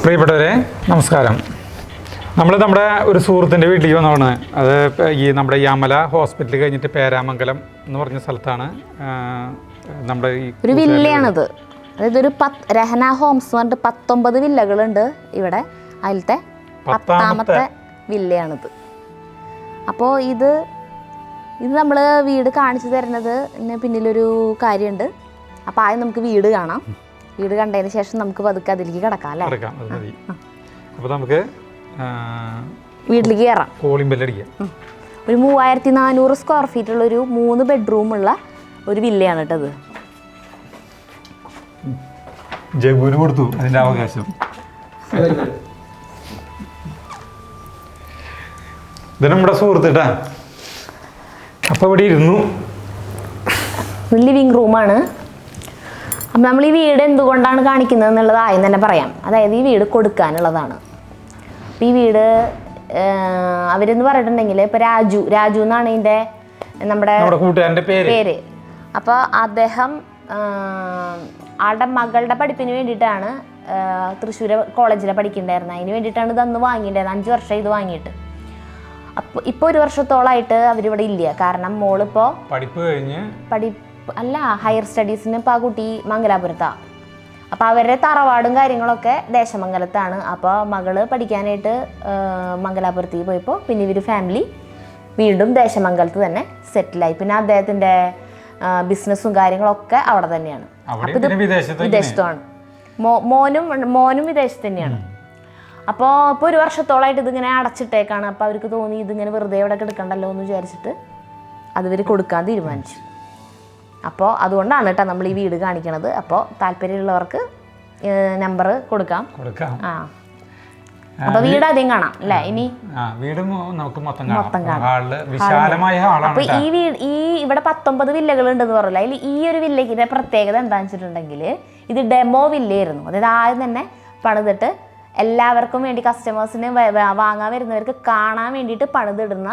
പ്രിയപ്പെട്ടവരെ നമസ്കാരം. നമ്മുടെ ഒരു സുഹൃത്തിൻ്റെ വീട്ടിലേക്ക് വന്നതാണ്. അത് നമ്മുടെ യാമല ഹോസ്പിറ്റൽ കഴിഞ്ഞിട്ട് പേരാമംഗലം എന്ന് പറഞ്ഞ സ്ഥലത്താണ് നമ്മുടെ ഒരു വില്ലയാണിത്. അതായത് ഒരു രഹന ഹോംസ് പറഞ്ഞിട്ട് 19 വില്ലകളുണ്ട് ഇവിടെ. അതിലത്തെ 10ാമത്തെ വില്ലയാണിത്. അപ്പോൾ ഇത് നമ്മൾ വീട് കാണിച്ചു തരുന്നത് പിന്നിലൊരു കാര്യമുണ്ട്. അപ്പോൾ ആദ്യം നമുക്ക് വീട് കാണാം. വീട് കണ്ടതിന് ശേഷം നമുക്ക് പതുക്കെ അതിലേക്ക് കിടക്കാം അല്ലേ? അപ്പോൾ നമുക്ക് വീട്ടിലേക്ക് കയറാം. ഒരു 3400 സ്ക്വയർ ഫീറ്റ് ഉള്ള ഒരു 3 ബെഡ്റൂമുള്ള ഒരു വില്ലയാണ് കേട്ടത്. ജഗുവിന് കൊടുത്തു അതിൻ്റെ അവകാശം. ഇത് നമ്മുടെ സുഹൃത്തിട്ടാ. അപ്പോൾ ഇവിടെ ഇരുന്നു. ലിവിങ് റൂമാണ്. അപ്പം നമ്മൾ ഈ വീട് എന്തുകൊണ്ടാണ് കാണിക്കുന്നത് എന്നുള്ളത് ആദ്യം തന്നെ പറയാം. അതായത് ഈ വീട് കൊടുക്കാനുള്ളതാണ്. അപ്പം ഈ വീട് അവരെന്ന് പറഞ്ഞിട്ടുണ്ടെങ്കിൽ ഇപ്പോൾ രാജു എന്നാണ് ഇതിൻ്റെ നമ്മുടെ കൂട്ടുകാരൻ്റെ പേര്. അപ്പോൾ അദ്ദേഹം ആളുടെ മകളുടെ പഠിപ്പിന് വേണ്ടിയിട്ടാണ് തൃശ്ശൂർ കോളേജിൽ പഠിക്കണ്ടായിരുന്നത്. അതിന് വേണ്ടിയിട്ടാണ് ഇതന്ന് വാങ്ങിയിട്ടുണ്ടായിരുന്നത്. 5 വർഷം ഇത് വാങ്ങിയിട്ട്. അപ്പോൾ ഇപ്പോൾ 1 വർഷത്തോളമായിട്ട് അവരിവിടെ ഇല്ല. കാരണം മോളിപ്പോൾ ഹയർ സ്റ്റഡീസിന് ഇപ്പോൾ ആ കുട്ടി മംഗലാപുരത്താണ്. അപ്പോൾ അവരുടെ തറവാടും കാര്യങ്ങളൊക്കെ ദേശമംഗലത്താണ്. അപ്പോൾ മകള് പഠിക്കാനായിട്ട് മംഗലാപുരത്തേക്ക് പോയപ്പോൾ പിന്നെ ഇവർ ഫാമിലി വീണ്ടും ദേശമംഗലത്ത് തന്നെ സെറ്റിലായി. പിന്നെ അദ്ദേഹത്തിൻ്റെ ബിസിനസ്സും കാര്യങ്ങളൊക്കെ അവിടെ തന്നെയാണ്. അപ്പോൾ ഇത് വിദേശത്താണ്. മോനും വിദേശത്ത് തന്നെയാണ്. അപ്പോൾ ഇപ്പോൾ 1 വർഷത്തോളമായിട്ട് ഇതിങ്ങനെ അടച്ചിട്ടേക്കാണ്. അപ്പോൾ അവർക്ക് തോന്നി ഇതിങ്ങനെ വെറുതെ ഇവിടെ എടുക്കണ്ടല്ലോ എന്ന് വിചാരിച്ചിട്ട് അതിവർ കൊടുക്കാൻ തീരുമാനിച്ചു. അപ്പോൾ അതുകൊണ്ടാണ് കേട്ടോ നമ്മൾ ഈ വീട് കാണിക്കണത്. അപ്പോൾ താല്പര്യമുള്ളവർക്ക് നമ്പർ കൊടുക്കാം. ആ അപ്പോൾ വീട് ആദ്യം കാണാം അല്ലേ? ഇനി അപ്പോൾ ഈ ഇവിടെ 19 വില്ലകൾ ഉണ്ടെന്ന് പറഞ്ഞില്ല. അതിൽ ഈ ഒരു വില്ലയ്ക്കിൻ്റെ പ്രത്യേകത എന്താണെന്ന് വെച്ചിട്ടുണ്ടെങ്കിൽ ഇത് ഡെമോ വില്ലയായിരുന്നു. അതായത് ആദ്യം തന്നെ എല്ലാവർക്കും വേണ്ടി കസ്റ്റമേഴ്സിന് വാങ്ങാൻ വരുന്നവർക്ക് കാണാൻ വേണ്ടിയിട്ട് പണിതിടുന്ന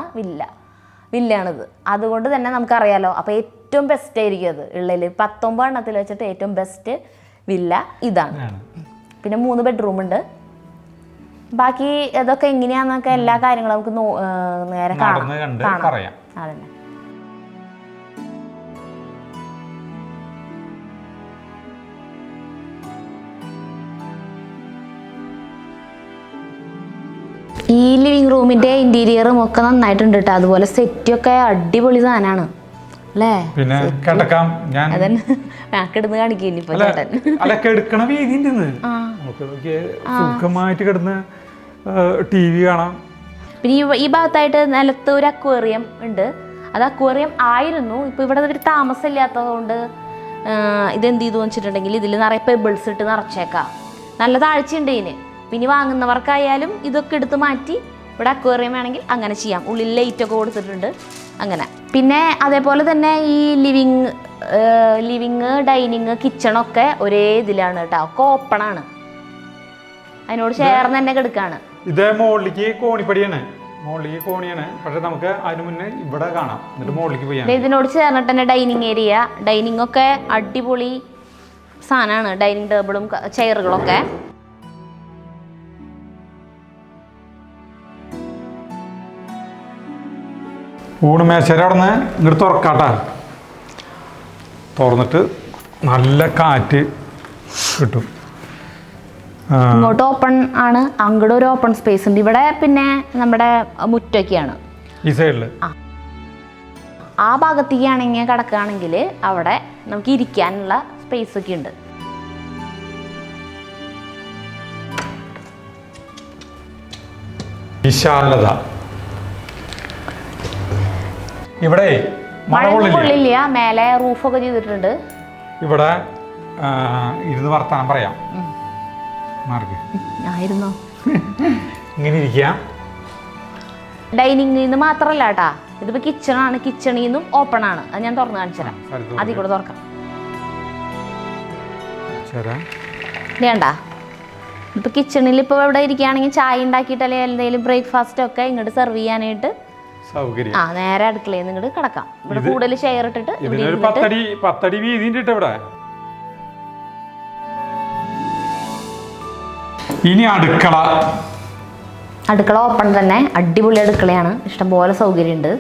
വില്ലയാണിത്. അതുകൊണ്ട് തന്നെ നമുക്കറിയാലോ. അപ്പോൾ ഏറ്റവും ബെസ്റ്റ് ആയിരിക്കും അത് ഉള്ളതിൽ 19 എണ്ണത്തിൽ വെച്ചിട്ട് ഏറ്റവും ബെസ്റ്റ് വില്ല ഇതാണ്. പിന്നെ 3 ബെഡ്റൂം ഉണ്ട്. ബാക്കി ഇതൊക്കെ എങ്ങനെയാണെന്നൊക്കെ എല്ലാ കാര്യങ്ങളും നമുക്ക് നേരെ കാണാം. അതന്നെ. ഈ ലിവിങ് റൂമിന്റെ ഇന്റീരിയറും ഒക്കെ നന്നായിട്ടുണ്ട് കേട്ടോ. അതുപോലെ സെറ്റൊക്കെ അടിപൊളി സാധനമാണ് അല്ലേ? പിന്നെ കിടക്കാം. കിടന്ന് കാണിക്കില്ല പിന്നെ ഈ ഭാഗത്തായിട്ട് നിലത്ത് ഒരു അക്വേറിയം ഉണ്ട്. അത് അക്വേറിയം ആയിരുന്നു. ഇപ്പൊ ഇവിടെ ഒരു താമസം ഇല്ലാത്തത് കൊണ്ട് ഇതെന്ത് ചെയ്തു വെച്ചിട്ടുണ്ടെങ്കിൽ ഇതിൽ നിറയെ പെബിൾസ് ഇട്ട് നിറച്ചേക്കാം. നല്ല താഴ്ചയുണ്ട് ഇതിന്. പിന്നെ വാങ്ങുന്നവർക്കായാലും ഇതൊക്കെ എടുത്ത് മാറ്റി ഇവിടെ അക്വേറിയം വേണമെങ്കിൽ അങ്ങനെ ചെയ്യാം. ഉള്ളിൽ ലൈറ്റൊക്കെ കൊടുത്തിട്ടുണ്ട് അങ്ങനെ. പിന്നെ അതേപോലെ തന്നെ ഈ ലിവിങ് ഡൈനിങ് കിച്ചണൊക്കെ ഒരേ ഇതിലാണ് കേട്ടോ. ഒക്കെ ഓപ്പണാണ്. അതിനോട് ചേർന്ന് തന്നെ കിടക്കാണ്. ഇത് മുകളിലേക്ക് കോണിപ്പടിയാണ്. കോണിയാണ്. പക്ഷെ നമുക്ക് അതിന് മുന്നേ ഇവിടെ കാണാം. എന്നിട്ട് മുകളിലേക്ക് പോയി ഇതിനോട് ചേർന്നിട്ട് തന്നെ ഡൈനിങ് ഏരിയ. ഡൈനിങ് ഒക്കെ അടിപൊളി സാധനമാണ്. ഡൈനിങ് ടേബിളും ചെയറുകളൊക്കെ. ഊണുമേശര അവിടെ നിന്ന് ഇങ്ങോട്ട് തുറക്കാട്ടാ. തുറന്നിട്ട് നല്ല കാറ്റ് കിട്ടും. ഇങ്ങോട്ട് ഓപ്പൺ ആണ്. അങ്ങോട്ട് ഒരു ഓപ്പൺ സ്പേസ് ഉണ്ട്. ഇവിടെ പിന്നെ നമ്മുടെ മുറ്റൊക്കെയാണ് ഈ സൈഡിൽ. ആ ഭാഗത്തേക്കാണെങ്കിൽ കിടക്കുകയാണെങ്കിൽ അവിടെ നമുക്ക് ഇരിക്കാനുള്ള സ്പേസ് ഒക്കെ ഉണ്ട്. വിശാലത. ഇവിടെ മഴ കൊള്ളില്ല. മേലെ റൂഫൊക്കെ ചെയ്തിട്ടുണ്ട്. ഇവിടെ ഇരുന്ന് വർത്താനം പറയാം. ആയിരുന്നോ? ഇങ്ങനെ ഇരിക്കാം. ഡൈനിങ്ങിൽ നിന്ന് മാത്രമല്ല കേട്ടാ. ഇതിപ്പോ കിച്ചണാണ്. കിച്ചണിൽ നിന്നും ഓപ്പൺ ആണ്. അത് ഞാൻ തുറന്ന് കാണിച്ചു തരാം. അതിൽ കൂടെ തുറക്കാം. വേണ്ട. ഇപ്പൊ കിച്ചണിൽ ഇപ്പൊ ഇവിടെ ഇരിക്കുകയാണെങ്കിൽ ചായ ഉണ്ടാക്കിയിട്ട് അല്ലെങ്കിൽ എന്തെങ്കിലും ബ്രേക്ക്ഫാസ്റ്റ് ഒക്കെ ഇങ്ങോട്ട് സെർവ് ചെയ്യാനായിട്ട് നേരെ അടുക്കളയിൽ നിന്ന് ഇങ്ങോട്ട് കിടക്കാം. ഇവിടെ കൂടുതൽ ഷെയർ ഇട്ടിട്ട് 10 അടി വീതിണ്ട് ഇവിടെ. ഇനി അടുക്കള. അടുക്കള ഓപ്പൺ തന്നെ, അടിപൊളി അടുക്കളയാണ്, ഇഷ്ടംപോലെ സൗകര്യമുണ്ട്.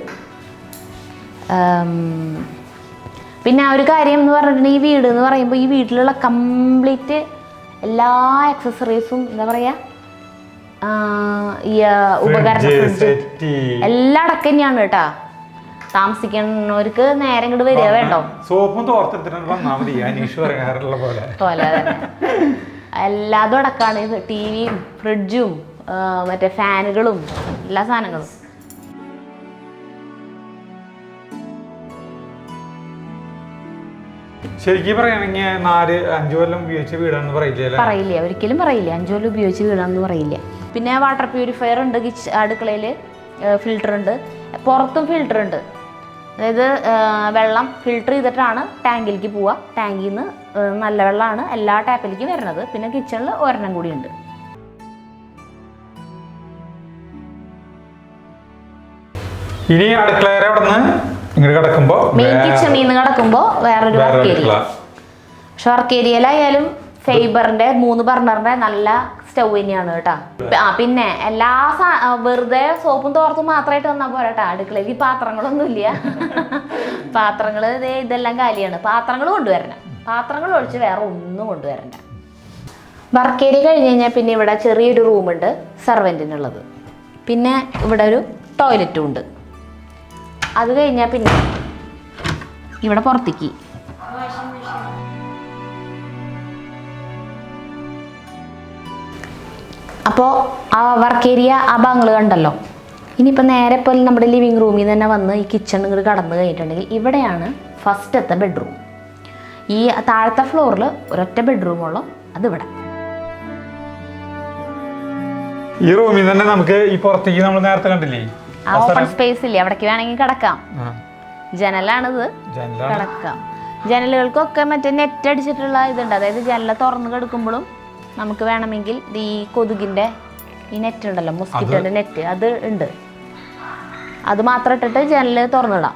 പിന്നെ ആ ഒരു കാര്യം എന്ന് പറഞ്ഞിട്ടുണ്ടെങ്കിൽ ഈ വീട് എന്ന് പറയുമ്പോൾ ഈ വീട്ടിലുള്ള കംപ്ലീറ്റ് എല്ലാ ആക്സസറീസും എന്താ പറയുക, ഈ ഉപകരണ ഫ്രിഡ്ജ് എല്ലാം അടക്കം തന്നെയാണ് കേട്ടോ. താമസിക്കുന്നവർക്ക് നേരം ഇങ്ങോട്ട് വരിക വേണ്ടോ, സോപ്പും പോലെ എല്ലാതും അടക്കാണ്. ടിവിയും ഫ്രിഡ്ജും മറ്റേ ഫാനുകളും എല്ലാ സാധനങ്ങളും. ശരിക്കും പറയുകയാണെങ്കിൽ 4-5 കൊല്ലം ഉപയോഗിച്ച വീടാണെന്ന് പറയില്ല, ഒരിക്കലും പറയില്ല. 5 കൊല്ലം ഉപയോഗിച്ച വീടാണെന്ന് പറയില്ല. പിന്നെ വാട്ടർ പ്യൂരിഫയർ ഉണ്ട് അടുക്കളയിൽ, ഫിൽറ്റർ ഉണ്ട്, പുറത്തും ഫിൽറ്റർ ഉണ്ട്. അതായത് വെള്ളം ഫിൽറ്റർ ചെയ്തിട്ടാണ് ടാങ്കിലേക്ക് പോവുക. ടാങ്കിൽ നിന്ന് നല്ല വെള്ളമാണ് എല്ലാ ടാപ്പിലേക്ക് വരുന്നത്. പിന്നെ കിച്ചണിൽ ഒരെണ്ണം കൂടി ഉണ്ട്. ഇനി അടുക്കളയുടെ അവിടെ നിന്ന് ഇങ്ങോട്ട് കിടക്കുമ്പോൾ മെയിൻ കിച്ചണിൽ നിന്ന് കിടക്കുമ്പോൾ വേറൊരു വർക്ക് ഏരിയ. പക്ഷെ വർക്ക് ഏരിയയിലായാലും ഫൈബറിന്റെ 3 ബർണറിന്റെ നല്ല സ്റ്റൗ തന്നെയാണ് കേട്ടോ. പിന്നെ എല്ലാ വെറുതെ സോപ്പും തോർത്തും മാത്രമായിട്ട് വന്നാൽ പോരാ കേട്ടോ. അടുക്കളയിൽ പാത്രങ്ങളൊന്നും ഇല്ല. പാത്രങ്ങൾ ഇതെല്ലാം കാലിയാണ്. പാത്രങ്ങൾ കൊണ്ടുവരണം, പാത്രങ്ങൾ ഒഴിച്ച് വേറെ ഒന്നും കൊണ്ടുവരണ്ട. വർക്ക് ഏരിയ കഴിഞ്ഞ് കഴിഞ്ഞാൽ പിന്നെ ഇവിടെ ചെറിയൊരു റൂമുണ്ട് സെർവൻറ്റിനുള്ളത്. പിന്നെ ഇവിടെ ഒരു ടോയ്ലറ്റും ഉണ്ട്. അത് കഴിഞ്ഞാൽ പിന്നെ ഇവിടെ പുറത്തേക്ക് അപ്പോൾ ആ വർക്ക് ഏരിയ ആ ഭാഗങ്ങൾ കണ്ടല്ലോ. ഇനിയിപ്പോൾ നേരെ ഇപ്പോൾ നമ്മുടെ ലിവിങ് റൂമിൽ തന്നെ വന്ന് ഈ കിച്ചൺ ഇങ്ങോട്ട് കടന്നു കഴിഞ്ഞിട്ടുണ്ടെങ്കിൽ ഇവിടെയാണ് ഫസ്റ്റത്തെ ബെഡ്റൂം. ഈ താഴത്തെ ഫ്ലോറിൽ ഒരൊറ്റ ബെഡ്റൂമുള്ളൂ, അതിവിടെ. ഈ റൂമിൽ തന്നെ നമുക്ക് ഈ പുറത്തേക്ക് നമ്മൾ നേരത്തെ കണ്ടില്ലേ ആ ഓപ്പൺ സ്പേസ് ഇല്ലേ, അവിടേക്ക് വേണമെങ്കിൽ കിടക്കാം. ജനലാണിത്, കിടക്കാം. ജനലുകൾക്കൊക്കെ മറ്റേ നെറ്റ് അടിച്ചിട്ടുള്ള ഇതുണ്ട്. അതായത് ജനല തുറന്ന് കിടക്കുമ്പോഴും നമുക്ക് വേണമെങ്കിൽ ഈ കൊതുകിൻ്റെ ഈ നെറ്റ് ഉണ്ടല്ലോ, മോസ്കിറ്റോൻ്റെ നെറ്റ്, അത് ഉണ്ട്. അത് മാത്രം ഇട്ടിട്ട് ജനല് തുറന്നിടാം.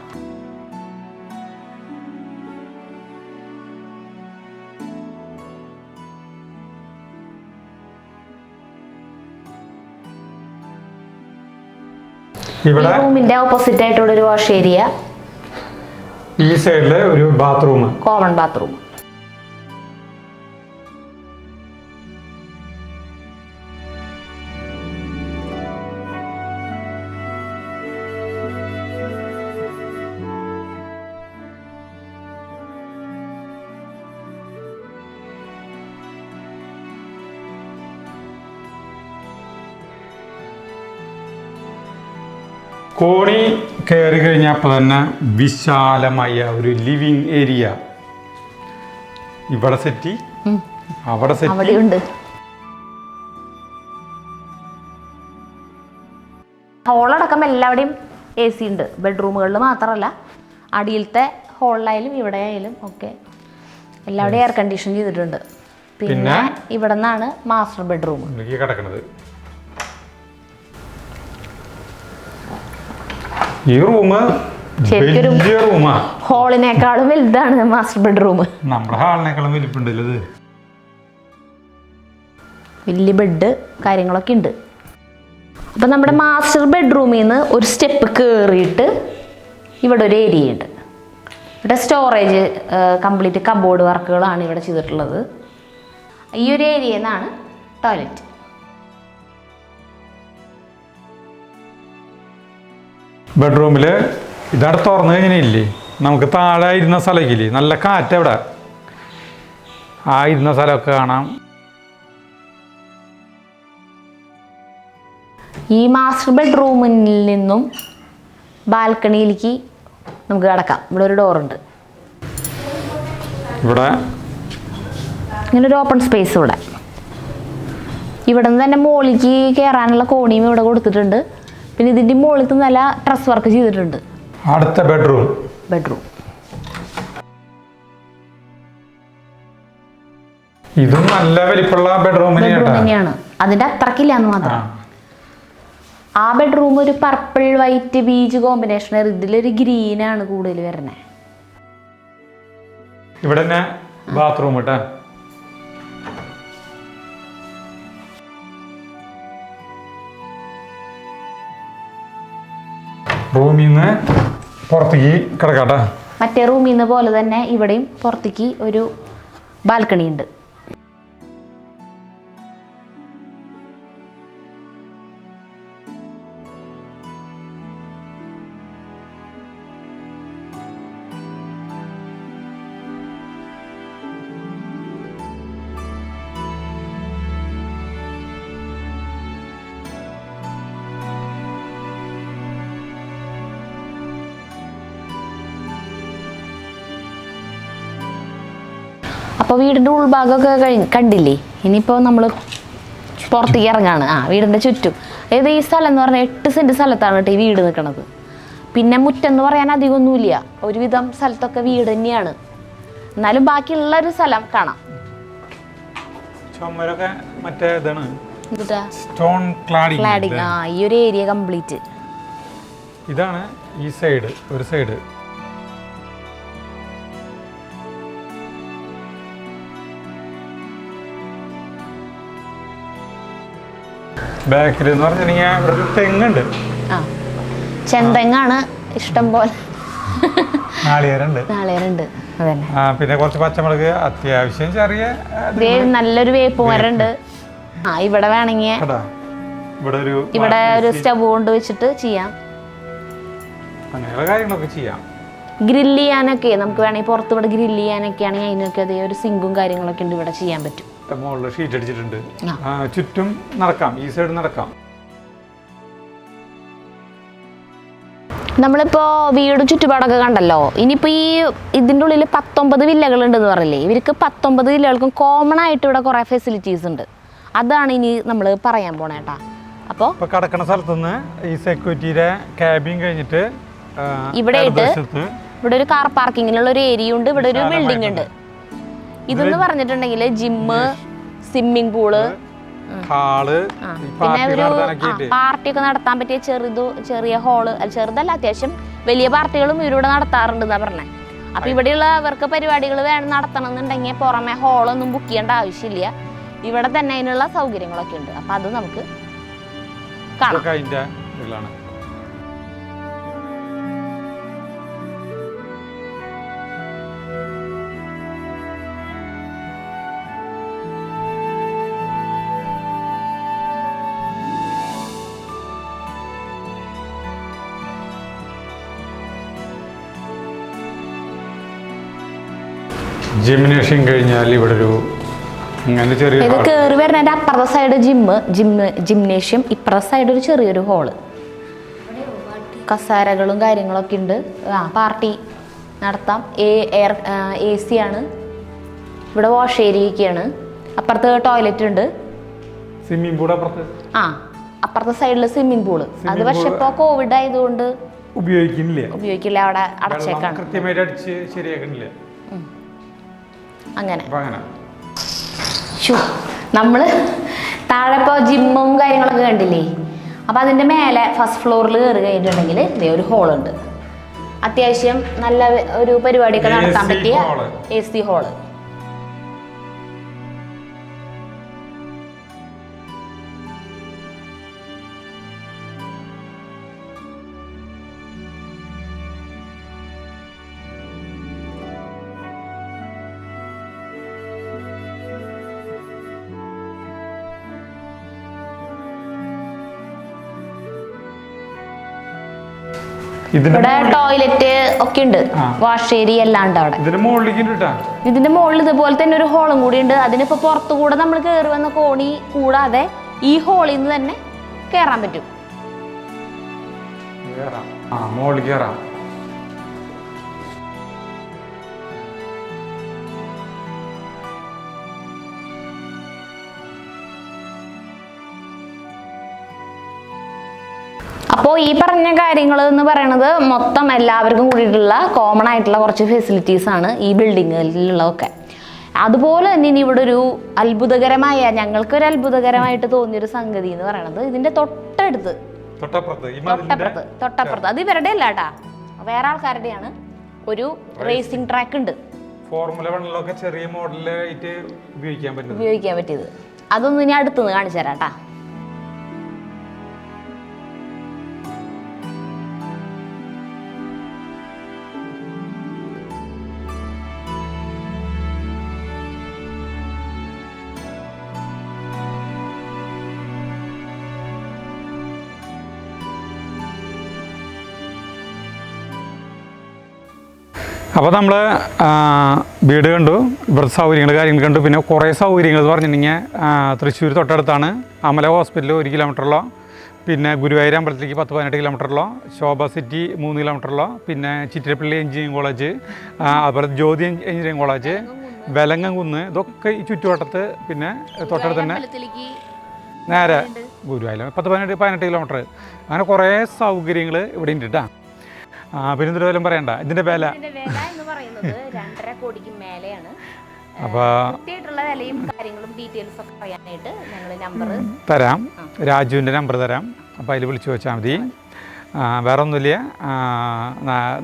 ഇവിടെ റൂമിന്റെ ഓപ്പോസിറ്റ് ആയിട്ടുള്ള ഒരു വാഷ് ഏരിയ, ഈ സൈഡില് ഒരു ബാത്റൂം, കോമൺ ബാത്റൂം. കോണി കയറി കഴിഞ്ഞപ്പോൾ തന്നെ വിശാലമായ ഒരു ലിവിങ് ഏരിയ. ഇവിടെ സെറ്റി, അവിടെ സെറ്റി. ഹോളടക്കം എല്ലാവിടെയും AC ഉണ്ട്. ബെഡ്റൂമുകളിൽ മാത്രമല്ല, അടിയിലത്തെ ഹോളിലായാലും ഇവിടെ ആയാലും ഒക്കെ എല്ലാവിടെയും എയർ കണ്ടീഷൻ ചെയ്തിട്ടുണ്ട്. പിന്നെ ഇവിടെ നിന്നാണ് മാസ്റ്റർ ബെഡ്റൂം കിടക്കുന്നത്. ഈ റൂം വലിയ റൂമാ, ഹോളിനേക്കാളും വലുതാണ് മാസ്റ്റർ ബെഡ്റൂം. നമ്മുടെ ഹാളിനേക്കാളും വലിപ്പുണ്ടല്ലോ ഇത്. വലിയ ബെഡ് കാര്യങ്ങളൊക്കെ ഉണ്ട്. അപ്പം നമ്മുടെ മാസ്റ്റർ ബെഡ്റൂമിൽ നിന്ന് ഒരു സ്റ്റെപ്പ് കയറിയിട്ട് ഇവിടെ ഒരു ഏരിയ ഉണ്ട്. ഇവിടെ സ്റ്റോറേജ്, കംപ്ലീറ്റ് കബോർഡ് വർക്കുകളാണ് ഇവിടെ ചെയ്തിട്ടുള്ളത്. ഈ ഒരു ഏരിയയിൽ നിന്നാണ് ടോയ്ലറ്റ്. ബെഡ്റൂമിൽ ഇതവിടെ തുറന്നു കഴിഞ്ഞില്ലേ, നമുക്ക് താഴെ ഇരുന്ന സ്ഥലമില്ലേ, നല്ല കാറ്റ് അവിടെ, ആ ഇരുന്ന സ്ഥലമൊക്കെ കാണാം. ഈ മാസ്റ്റർ ബെഡ്റൂമിൽ നിന്നും ബാൽക്കണിയിലേക്ക് നമുക്ക് കിടക്കാം. ഇവിടെ ഒരു ഡോറുണ്ട്. ഇവിടെ ഇങ്ങനൊരു ഓപ്പൺ സ്പേസ് ഇവിടെ നിന്ന് തന്നെ മുകളിലേക്ക് കയറാനുള്ള കോണിയും ഇവിടെ കൊടുത്തിട്ടുണ്ട്. പിന്നെ ഇതിൻ്റെ മുകളിൽ നല്ല ഡ്രസ് വർക്ക് ചെയ്തിട്ടുണ്ട്. അടുത്ത ബെഡ്റൂം ഇതും നല്ല വലിപ്പമുള്ള ബെഡ്റൂം തന്നെയാണ്. അതിൻ്റെ അത്രക്കില്ല എന്ന് മാത്രം. ആ ബെഡ്റൂം ഒരു പർപ്പിൾ വൈറ്റ് ബീച്ച് കോമ്പിനേഷൻ. ഇതിലൊരു ഗ്രീനാണ് കൂടുതൽ വരുന്നത്. ഇവിടെ ബാത്റൂം റൂമിൽ നിന്ന് പുറത്തേക്ക് കിടക്കാട്ടാ. മറ്റേ റൂമിൽ നിന്ന് പോലെ തന്നെ ഇവിടെയും പുറത്തേക്ക് ഒരു ബാൽക്കണി ഉണ്ട്. അപ്പോൾ വീടിൻ്റെ ഉൾഭാഗമൊക്കെ കണ്ടില്ലേ. ഇനിയിപ്പോൾ നമ്മൾ പുറത്തേക്ക് ഇറങ്ങാണ്. വീടിൻ്റെ ചുറ്റും അതായത് ഈ സ്ഥലം എന്ന് പറഞ്ഞാൽ 8 സെൻറ്റ് സ്ഥലത്താണ് കേട്ടോ ഈ വീട് നിൽക്കുന്നത്. പിന്നെ മുറ്റെന്ന് പറയാൻ അധികമൊന്നുമില്ല, ഒരുവിധം സ്ഥലത്തൊക്കെ വീട് തന്നെയാണ്. എന്നാലും ബാക്കിയുള്ളൊരു സ്ഥലം കാണാം. ഈ ഒരു ഏരിയ കംപ്ലീറ്റ് ഇതാണ്. ഈ സൈഡ് ഒരു സൈഡ് ബാക്കിൽ എന്ന് പറഞ്ഞിട്ടുണ്ടെങ്കിൽ ഇവിടെ ഒരു തെങ്ങുണ്ട്. ചെന്തെങ്ങാണ് ഇഷ്ടം പോലെ. നാളികേരുണ്ട്. അതന്നെ. പിന്നെ കുറച്ച് പച്ചമുളക്, അത്യാവശ്യം ചെറിയ നല്ലൊരു വേപ്പ് മരമുണ്ട്. ഇവിടെ വേണമെങ്കിൽ ഇവിടെ ഒരു സ്റ്റവ് കൊണ്ട് വെച്ചിട്ട് ചെയ്യാം. അങ്ങനെയുള്ള കാര്യങ്ങളൊക്കെ ചെയ്യാം. ഗ്രില്ല് ചെയ്യാനൊക്കെ നമുക്ക് വേണമെങ്കിൽ പുറത്ത് ഇവിടെ ഗ്രില്ല് ചെയ്യാനൊക്കെ ആണെങ്കിൽ അതിനൊക്കെ അതേ ഒരു സിങ്കും കാര്യങ്ങളൊക്കെ ഉണ്ട്, ഇവിടെ ചെയ്യാൻ പറ്റും. മുകളിൽ ഷീറ്റ് അടിച്ചിട്ടുണ്ട്. ചുറ്റും നടക്കാം, ഈ സൈഡ് നടക്കാം. നമ്മളിപ്പോൾ വീട് ചുറ്റുപാടൊക്കെ കണ്ടല്ലോ. ഇനിയിപ്പോൾ ഇതിൻ്റെ ഉള്ളിൽ 19 വില്ലകളുണ്ടെന്ന് പറയില്ലേ. ഇവർക്ക് 19 വില്ലകൾക്കും കോമൺ ആയിട്ട് ഇവിടെ കുറേ ഫെസിലിറ്റീസ് ഉണ്ട്. അതാണ് ഇനി നമ്മൾ പറയാൻ പോണേട്ടാ. അപ്പോൾ കിടക്കുന്ന സ്ഥലത്തുനിന്ന് ഈ സെക്യൂരിറ്റിയുടെ ക്യാബിൻ കഴിഞ്ഞിട്ട് ഇവിടെ ഒരു കാർ പാർക്കിങ്ങിനുള്ള ഒരു ഏരിയ ഉണ്ട്. ഇവിടെ ഒരു ബിൽഡിംഗ് ഉണ്ട്. ഇതെന്ന് പറഞ്ഞിട്ടുണ്ടെങ്കിൽ ജിമ്മ്, സ്വിമ്മിംഗ് പൂള്, പിന്നെ ഒരു പാർട്ടിയൊക്കെ നടത്താൻ പറ്റിയ ചെറിയ ഹോള്. ചെറുതല്ല, അത്യാവശ്യം വലിയ പാർട്ടികളും ഇവരിവിടെ നടത്താറുണ്ടെന്നാ പറഞ്ഞത്. അപ്പൊ ഇവിടെയുള്ളവർക്ക് പരിപാടികൾ വേണം നടത്തണം എന്നുണ്ടെങ്കിൽ പുറമെ ഹോളൊന്നും ബുക്ക് ചെയ്യേണ്ട ആവശ്യമില്ല. ഇവിടെ തന്നെ അതിനുള്ള സൗകര്യങ്ങളൊക്കെ ഉണ്ട്. അപ്പൊ അത് നമുക്ക് കാണാം. ജിംനേഷ്യം കഴിഞ്ഞാൽ ഇവിടെ ഒരു ഇത് കയറി വരുന്നതിന്റെ അപ്പുറത്തെ സൈഡ് ജിംനേഷ്യം, ഇപ്പുറത്തെ സൈഡ് ഒരു ചെറിയൊരു ഹോള്, കസാരകളും കാര്യങ്ങളൊക്കെ ഉണ്ട്. പാർട്ടി നടത്താം. AC ആണ്. ഇവിടെ വാഷ് ഏരിയയൊക്കെയാണ്. അപ്പുറത്ത് ടോയ്ലറ്റ് ഉണ്ട്. സ്വിമ്മിംഗ് പൂൾ അപ്പുറത്തെ സൈഡിൽ സ്വിമ്മിംഗ് പൂള്. അത് പക്ഷെ ഇപ്പോൾ കോവിഡ് ആയതുകൊണ്ട് ഉപയോഗിക്കില്ല. അവിടെ അടച്ചേക്കാണ്. അങ്ങനെ നമ്മൾ താഴെ ഇപ്പോൾ ജിമ്മും കാര്യങ്ങളൊക്കെ കണ്ടില്ലേ. അപ്പോൾ അതിൻ്റെ മേലെ ഫസ്റ്റ് ഫ്ലോറിൽ കയറി കഴിഞ്ഞിട്ടുണ്ടെങ്കിൽ ഇതേ ഒരു ഹോളുണ്ട്. അത്യാവശ്യം നല്ല ഒരു പരിപാടിയൊക്കെ നടത്താൻ പറ്റിയ AC ഹോള്. ഇവിടെ ടോയ്ലറ്റ് ഒക്കെ ഉണ്ട്, വാഷ് ഏരിയ എല്ലാം ഉണ്ട് അവിടെ. ഇതിന്റെ മുകളിൽ ഇതുപോലെ തന്നെ ഒരു ഹോളും കൂടി ഉണ്ട്. അതിനിപ്പോ പുറത്തു കൂടെ നമ്മൾ കയറി വന്ന കോണി കൂടാതെ ഈ ഹോളിൽ നിന്ന് തന്നെ കയറാൻ പറ്റും. അപ്പോൾ ഈ പറഞ്ഞ കാര്യങ്ങൾ എന്ന് പറയുന്നത് മൊത്തം എല്ലാവർക്കും കൂടിയിട്ടുള്ള കോമൺ ആയിട്ടുള്ള കുറച്ച് ഫെസിലിറ്റീസ് ആണ് ഈ ബിൽഡിങ്ങിലുള്ളതൊക്കെ. അതുപോലെ തന്നെ ഇനി ഇവിടെ ഒരു അത്ഭുതകരമായ, ഞങ്ങൾക്കൊരു അത്ഭുതകരമായിട്ട് തോന്നിയൊരു സംഗതി എന്ന് പറയുന്നത് ഇതിന്റെ തൊട്ടപ്പുറത്ത് അത് ഇവരുടെ അല്ല കേട്ടാ, വേറെ ആൾക്കാരുടെയാണ്. ഒരു റേസിംഗ് ട്രാക്ക് ഉണ്ട്, ഫോർമുല 1 ചെറിയ മോഡലായിട്ട് ഉപയോഗിക്കാൻ പറ്റിയത്. അതൊന്നും ഇനി അടുത്തുനിന്ന് കാണിച്ചു തരാം കേട്ടാ. അപ്പോൾ നമ്മൾ വീട് കണ്ടു, ഇവിടുത്തെ സൗകര്യങ്ങൾ കാര്യങ്ങൾ കണ്ടു. പിന്നെ കുറേ സൗകര്യങ്ങൾ എന്ന് പറഞ്ഞിട്ടുണ്ടെങ്കിൽ തൃശ്ശൂർ തൊട്ടടുത്താണ്. അമല ഹോസ്പിറ്റൽ 1 കിലോമീറ്ററുള്ള, പിന്നെ ഗുരുവായൂർ അമ്പലത്തിലേക്ക് 10-18 കിലോമീറ്ററുള്ള, ശോഭ സിറ്റി 3 കിലോമീറ്ററുള്ള, പിന്നെ ചിറ്റിലപ്പള്ളി എഞ്ചിനീയറിംഗ് കോളേജ്, അതുപോലെ ജ്യോതി എഞ്ചിനീയറിംഗ് കോളേജ്, വെലങ്ങംകുന്ന്, ഇതൊക്കെ ഈ ചുറ്റുവട്ടത്ത്. പിന്നെ തൊട്ടടുത്ത് തന്നെ നേരെ ഗുരുവായൂർ 10-18 കിലോമീറ്റർ. അങ്ങനെ കുറേ സൗകര്യങ്ങൾ ഇവിടെ ഉണ്ട് കേട്ടോ. പിന്നെ ഇതിൻ്റെ വില പറയണ്ട, ഇതിൻ്റെ വില എന്ന് പറയുന്നത് 2.5 കോടിക്ക് മേലെയാണ്. അപ്പോൾ വിലയും കാര്യങ്ങളും ഡീറ്റെയിൽസ് ഒക്കെ അറിയാനായിട്ട് ഞങ്ങൾ നമ്പർ തരാം, രാജുവിൻ്റെ നമ്പർ തരാം. അപ്പോൾ അതിൽ വിളിച്ചു വെച്ചാൽ മതി. വേറെ ഒന്നുമില്ല.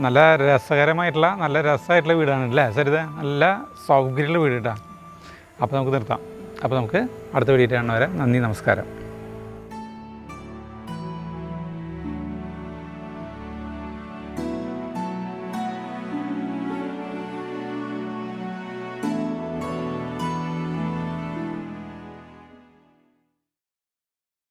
നല്ല രസമായിട്ടുള്ള വീടാണ് അല്ലേ സരിത? നല്ല സൗകര്യമുള്ള വീട് കേട്ടോ. അപ്പോൾ നമുക്ക് നിർത്താം. അപ്പോൾ നമുക്ക് അടുത്ത വീഡിയോ കാണുന്നവരെ നന്ദി, നമസ്കാരം.